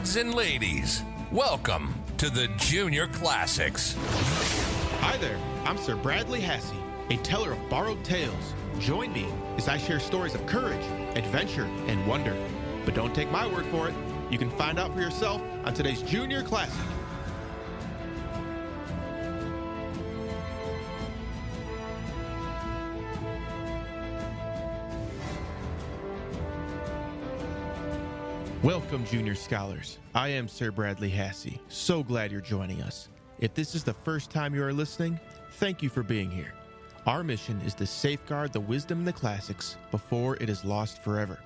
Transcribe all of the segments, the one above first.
Lads and ladies, welcome to the Junior Classics. Hi there, I'm Sir Bradley Hassey, a teller of borrowed tales. Join me as I share stories of courage, adventure, and wonder. But don't take my word for it. You can find out for yourself on today's Junior Classic. Welcome, Junior Scholars. I am Sir Bradley Hassey. So glad you're joining us. If this is the first time you are listening, thank you for being here. Our mission is to safeguard the wisdom in the classics before it is lost forever,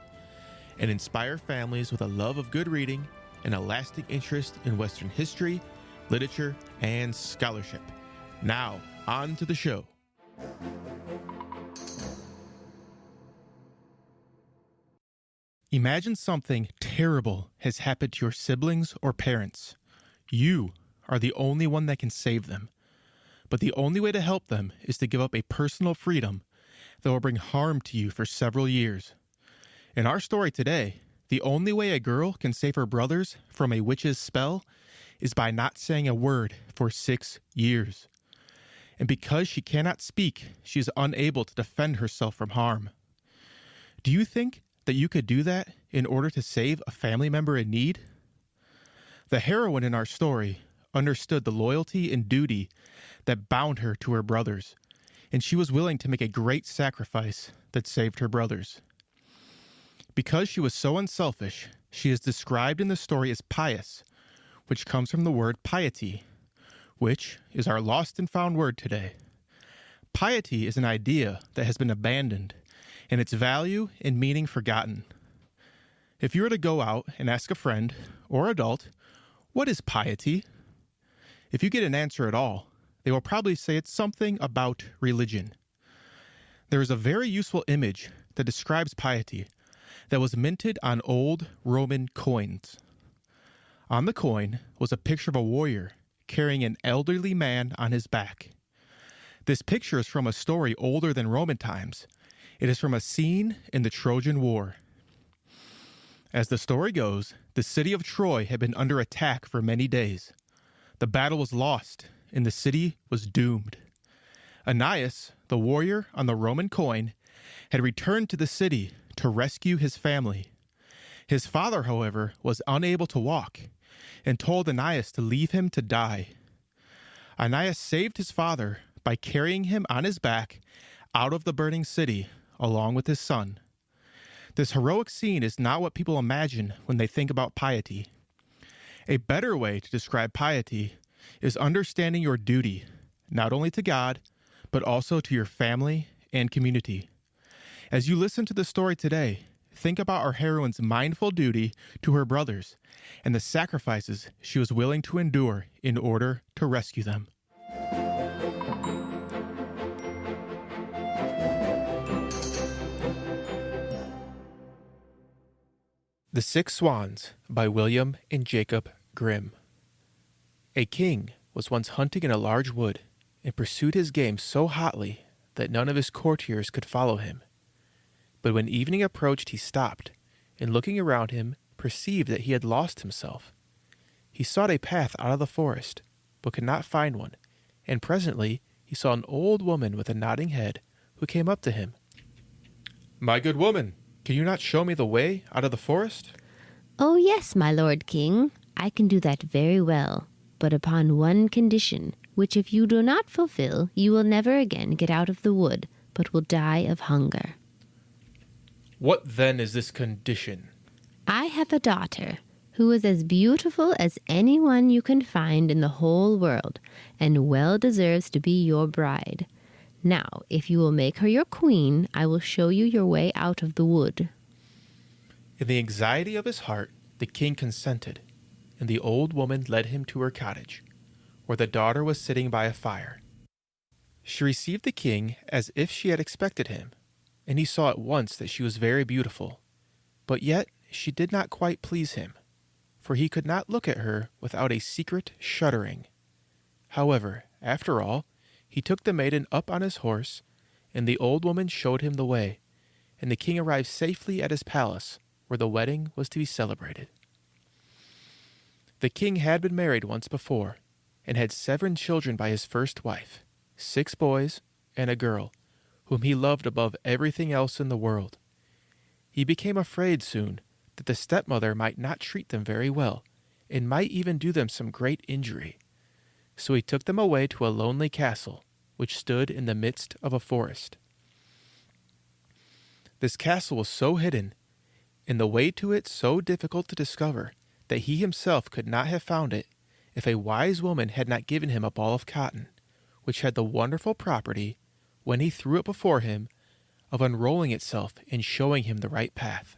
and inspire families with a love of good reading and a lasting interest in Western history, literature, and scholarship. Now, on to the show. Imagine something terrible has happened to your siblings or parents. You are the only one that can save them. But the only way to help them is to give up a personal freedom that will bring harm to you for several years. In our story today, the only way a girl can save her brothers from a witch's spell is by not saying a word for 6 years. And because she cannot speak, she is unable to defend herself from harm. Do you think that you could do that in order to save a family member in need? The heroine in our story understood the loyalty and duty that bound her to her brothers, and she was willing to make a great sacrifice that saved her brothers. Because she was so unselfish, she is described in the story as pious, which comes from the word piety, which is our lost and found word today. Piety is an idea that has been abandoned, and its value and meaning forgotten. If you were to go out and ask a friend or adult, what is piety? If you get an answer at all, they will probably say it's something about religion. There is a very useful image that describes piety that was minted on old Roman coins. On the coin was a picture of a warrior carrying an elderly man on his back. This picture is from a story older than Roman times. It is from a scene in the Trojan War. As the story goes, the city of Troy had been under attack for many days. The battle was lost, and the city was doomed. Aeneas, the warrior on the Roman coin, had returned to the city to rescue his family. His father, however, was unable to walk, and told Aeneas to leave him to die. Aeneas saved his father by carrying him on his back out of the burning city, along with his son. This heroic scene is not what people imagine when they think about piety. A better way to describe piety is understanding your duty, not only to God, but also to your family and community. As you listen to the story today, think about our heroine's mindful duty to her brothers and the sacrifices she was willing to endure in order to rescue them. The Six Swans by William and Jacob Grimm. A king was once hunting in a large wood and pursued his game so hotly that none of his courtiers could follow him. But when evening approached, he stopped, and looking around him, perceived that he had lost himself. He sought a path out of the forest, but could not find one, and presently he saw an old woman with a nodding head who came up to him. "My good woman, can you not show me the way out of the forest?" "Oh, yes, my lord king, I can do that very well, but upon one condition, which if you do not fulfill, you will never again get out of the wood, but will die of hunger." "What then is this condition?" "I have a daughter who is as beautiful as anyone you can find in the whole world, and well deserves to be your bride. Now, if you will make her your queen, I will show you your way out of the wood." In the anxiety of his heart, the king consented, and the old woman led him to her cottage, where the daughter was sitting by a fire. She received the king as if she had expected him, and he saw at once that she was very beautiful, but yet she did not quite please him, for he could not look at her without a secret shuddering. However, after all, he took the maiden up on his horse, and the old woman showed him the way, and the king arrived safely at his palace, where the wedding was to be celebrated. The king had been married once before, and had 7 children by his first wife, 6 boys and a girl, whom he loved above everything else in the world. He became afraid soon that the stepmother might not treat them very well, and might even do them some great injury. So he took them away to a lonely castle, which stood in the midst of a forest. This castle was so hidden, and the way to it so difficult to discover, that he himself could not have found it if a wise woman had not given him a ball of cotton, which had the wonderful property, when he threw it before him, of unrolling itself and showing him the right path.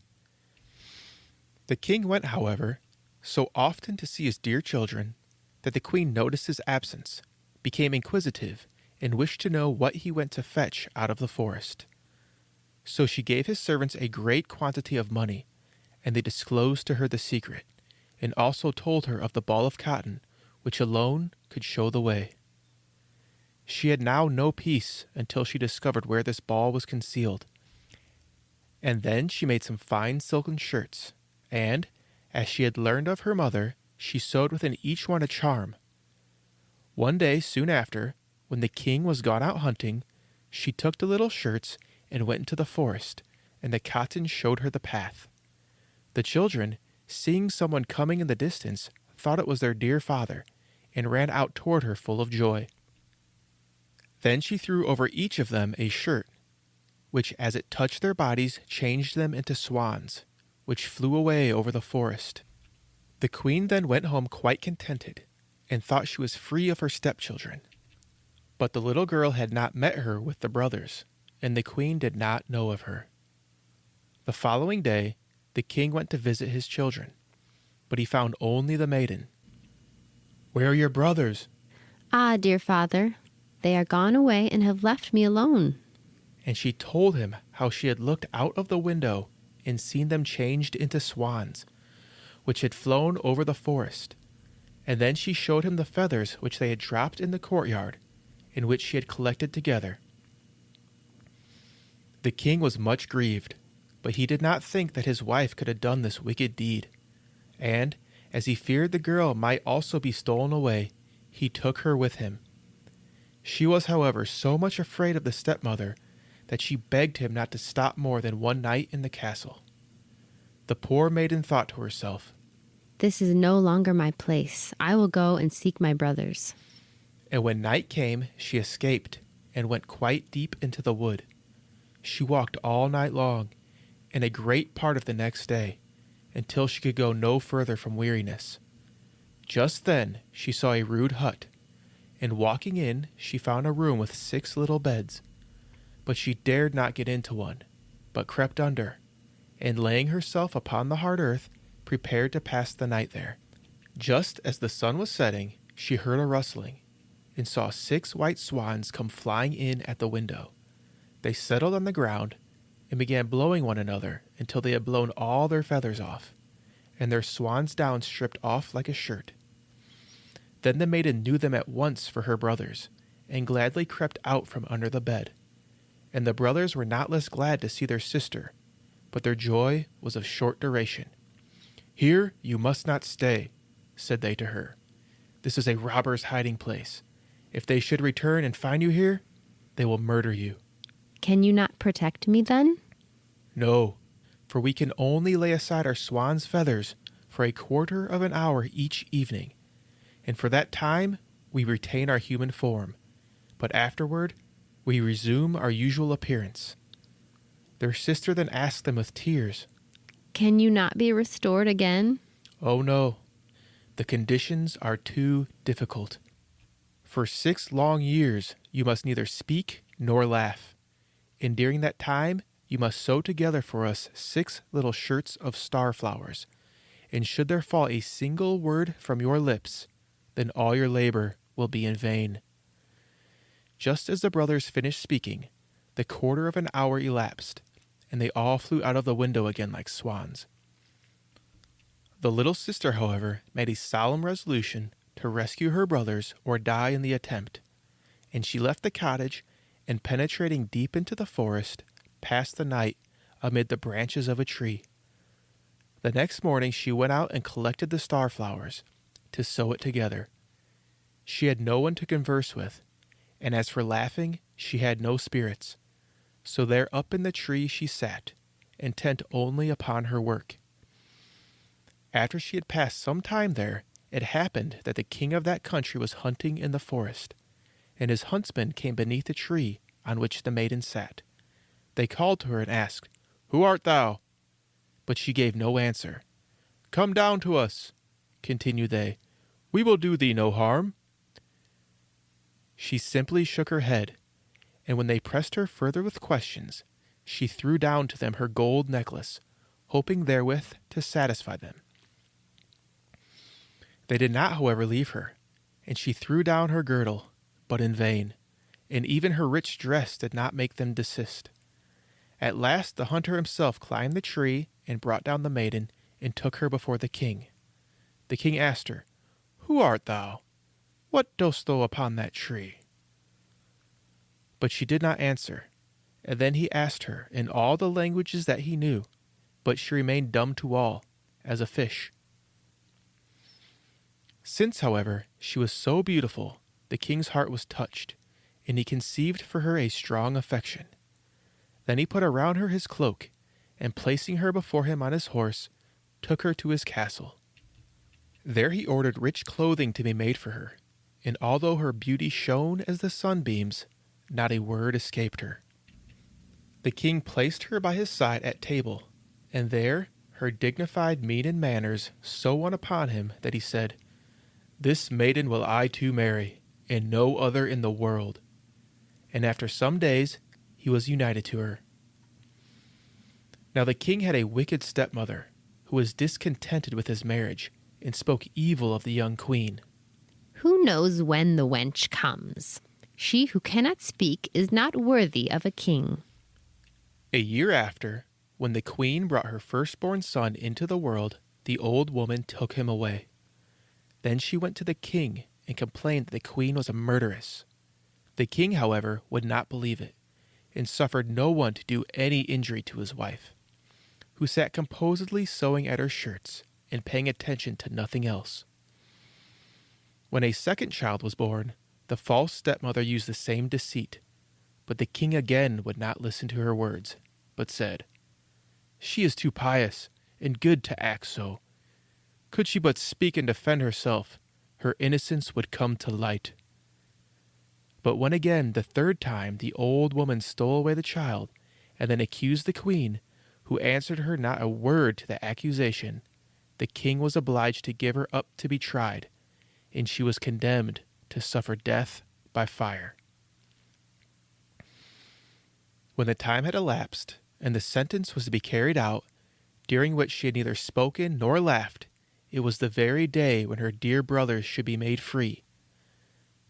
The king went, however, so often to see his dear children, that the queen noticed his absence, became inquisitive, and wished to know what he went to fetch out of the forest. So she gave his servants a great quantity of money, and they disclosed to her the secret, and also told her of the ball of cotton, which alone could show the way. She had now no peace until she discovered where this ball was concealed. And then she made some fine silken shirts, and, as she had learned of her mother, she sewed within each one a charm. One day soon after, when the king was gone out hunting, she took the little shirts and went into the forest, and the cotton showed her the path. The children, seeing someone coming in the distance, thought it was their dear father, and ran out toward her full of joy. Then she threw over each of them a shirt, which as it touched their bodies changed them into swans, which flew away over the forest. The queen then went home quite contented, and thought she was free of her stepchildren. But the little girl had not met her with the brothers, and the queen did not know of her. The following day, the king went to visit his children, but he found only the maiden. "Where are your brothers?" "Ah, dear father, they are gone away and have left me alone." And she told him how she had looked out of the window and seen them changed into swans, which had flown over the forest. And then she showed him the feathers which they had dropped in the courtyard, and which she had collected together. The king was much grieved, but he did not think that his wife could have done this wicked deed. And, as he feared the girl might also be stolen away, he took her with him. She was, however, so much afraid of the stepmother that she begged him not to stop more than one night in the castle. The poor maiden thought to herself, "This is no longer my place. I will go and seek my brothers." And when night came, she escaped and went quite deep into the wood. She walked all night long, and a great part of the next day, until she could go no further from weariness. Just then she saw a rude hut, and walking in, she found a room with 6 little beds. But she dared not get into one, but crept under, and laying herself upon the hard earth, prepared to pass the night there. Just as the sun was setting, she heard a rustling, and saw 6 white swans come flying in at the window. They settled on the ground, and began blowing one another until they had blown all their feathers off, and their swan's down stripped off like a shirt. Then the maiden knew them at once for her brothers, and gladly crept out from under the bed. And the brothers were not less glad to see their sister, but their joy was of short duration. "Here you must not stay," said they to her. "This is a robber's hiding place. If they should return and find you here, they will murder you." "Can you not protect me then?" "No, for we can only lay aside our swan's feathers for a quarter of an hour each evening, and for that time we retain our human form, but afterward we resume our usual appearance." Their sister then asked them with tears, "Can you not be restored again?" "Oh no, the conditions are too difficult. For 6 long years you must neither speak nor laugh, and during that time you must sew together for us 6 little shirts of star flowers, and should there fall a single word from your lips, then all your labor will be in vain." Just as the brothers finished speaking, the quarter of an hour elapsed, and they all flew out of the window again like swans. The little sister, however, made a solemn resolution to rescue her brothers or die in the attempt, and she left the cottage, and penetrating deep into the forest, passed the night amid the branches of a tree. The next morning she went out and collected the star flowers, to sew it together. She had no one to converse with, and as for laughing, she had no spirits. So there up in the tree she sat, intent only upon her work. After she had passed some time there, it happened that the king of that country was hunting in the forest, and his huntsmen came beneath the tree on which the maiden sat. They called to her and asked, "Who art thou?" But she gave no answer. "Come down to us," continued they. "We will do thee no harm." She simply shook her head, and when they pressed her further with questions, she threw down to them her gold necklace, hoping therewith to satisfy them. They did not, however, leave her, and she threw down her girdle, but in vain, and even her rich dress did not make them desist. At last the hunter himself climbed the tree and brought down the maiden and took her before the king. The king asked her, "Who art thou? What dost thou upon that tree?" But she did not answer, and then he asked her in all the languages that he knew, but she remained dumb to all, as a fish. Since, however, she was so beautiful, the king's heart was touched, and he conceived for her a strong affection. Then he put around her his cloak, and placing her before him on his horse, took her to his castle. There he ordered rich clothing to be made for her, and although her beauty shone as the sunbeams, not a word escaped her. The king placed her by his side at table, and there her dignified mien and manners so won upon him that he said, "This maiden will I too marry, and no other in the world." And after some days he was united to her. Now the king had a wicked stepmother, who was discontented with his marriage, and spoke evil of the young queen. Who knows when the wench comes? She who cannot speak is not worthy of a king. A year after, when the queen brought her firstborn son into the world, the old woman took him away. Then she went to the king and complained that the queen was a murderess. The king, however, would not believe it, and suffered no one to do any injury to his wife, who sat composedly sewing at her shirts and paying attention to nothing else. When a second child was born, the false stepmother used the same deceit, but the king again would not listen to her words, but said, "She is too pious and good to act so. Could she but speak and defend herself, her innocence would come to light." But when again the third time the old woman stole away the child, and then accused the queen, who answered her not a word to the accusation, the king was obliged to give her up to be tried, and she was condemned to suffer death by fire. When the time had elapsed, and the sentence was to be carried out, during which she had neither spoken nor laughed, it was the very day when her dear brothers should be made free.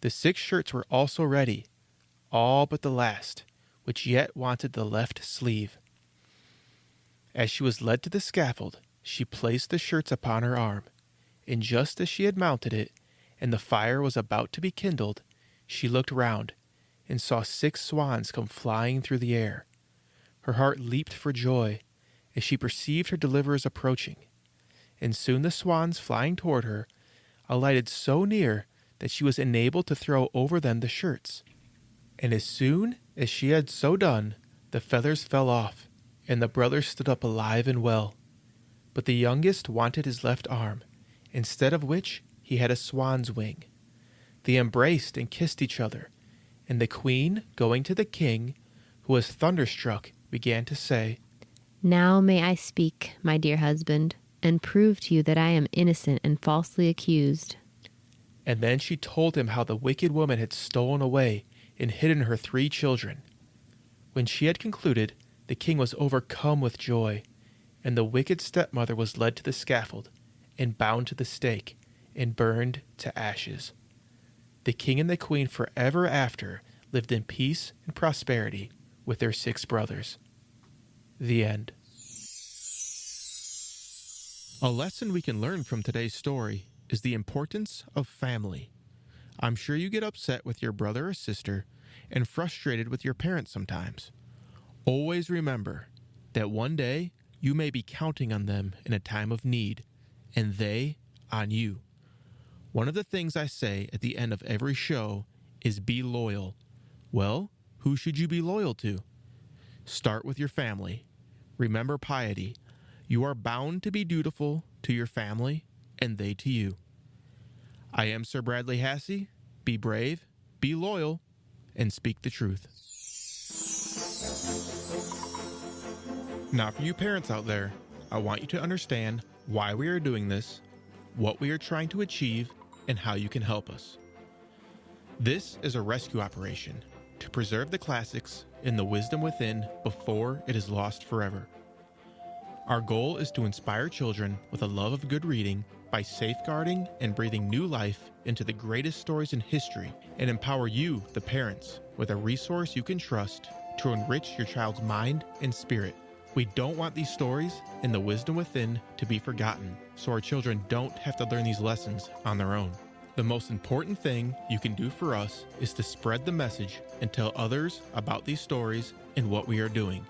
The 6 shirts were also ready, all but the last, which yet wanted the left sleeve. As she was led to the scaffold, she placed the shirts upon her arm, and just as she had mounted it, and the fire was about to be kindled, she looked round, and saw 6 swans come flying through the air. Her heart leaped for joy, as she perceived her deliverers approaching, and soon the swans, flying toward her, alighted so near that she was enabled to throw over them the shirts. And as soon as she had so done, the feathers fell off, and the brothers stood up alive and well. But the youngest wanted his left arm, instead of which he had a swan's wing. They embraced and kissed each other, and the queen, going to the king, who was thunderstruck, began to say, Now may I speak, my dear husband, and prove to you that I am innocent and falsely accused. And then she told him how the wicked woman had stolen away and hidden her 3 children. When she had concluded, the king was overcome with joy, and the wicked stepmother was led to the scaffold, and bound to the stake, and burned to ashes. The king and the queen forever after lived in peace and prosperity with their 6 brothers. The end. A lesson we can learn from today's story is the importance of family. I'm sure you get upset with your brother or sister and frustrated with your parents sometimes. Always remember that one day you may be counting on them in a time of need, and they on you. One of the things I say at the end of every show is be loyal. Well, who should you be loyal to? Start with your family. Remember piety. You are bound to be dutiful to your family and they to you. I am Sir Bradley Hassey. Be brave, be loyal, and speak the truth. Now for you parents out there, I want you to understand why we are doing this, what we are trying to achieve, and how you can help us. This is a rescue operation to preserve the classics and the wisdom within before it is lost forever. Our goal is to inspire children with a love of good reading by safeguarding and breathing new life into the greatest stories in history, and empower you, the parents, with a resource you can trust to enrich your child's mind and spirit. We don't want these stories and the wisdom within to be forgotten, so our children don't have to learn these lessons on their own. The most important thing you can do for us is to spread the message and tell others about these stories and what we are doing.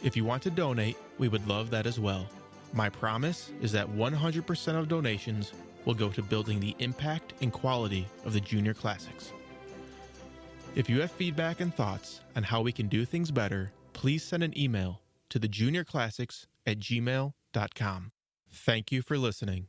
If you want to donate, we would love that as well. My promise is that 100% of donations will go to building the impact and quality of the Junior Classics. If you have feedback and thoughts on how we can do things better, please send an email to thejuniorclassics@gmail.com. Thank you for listening.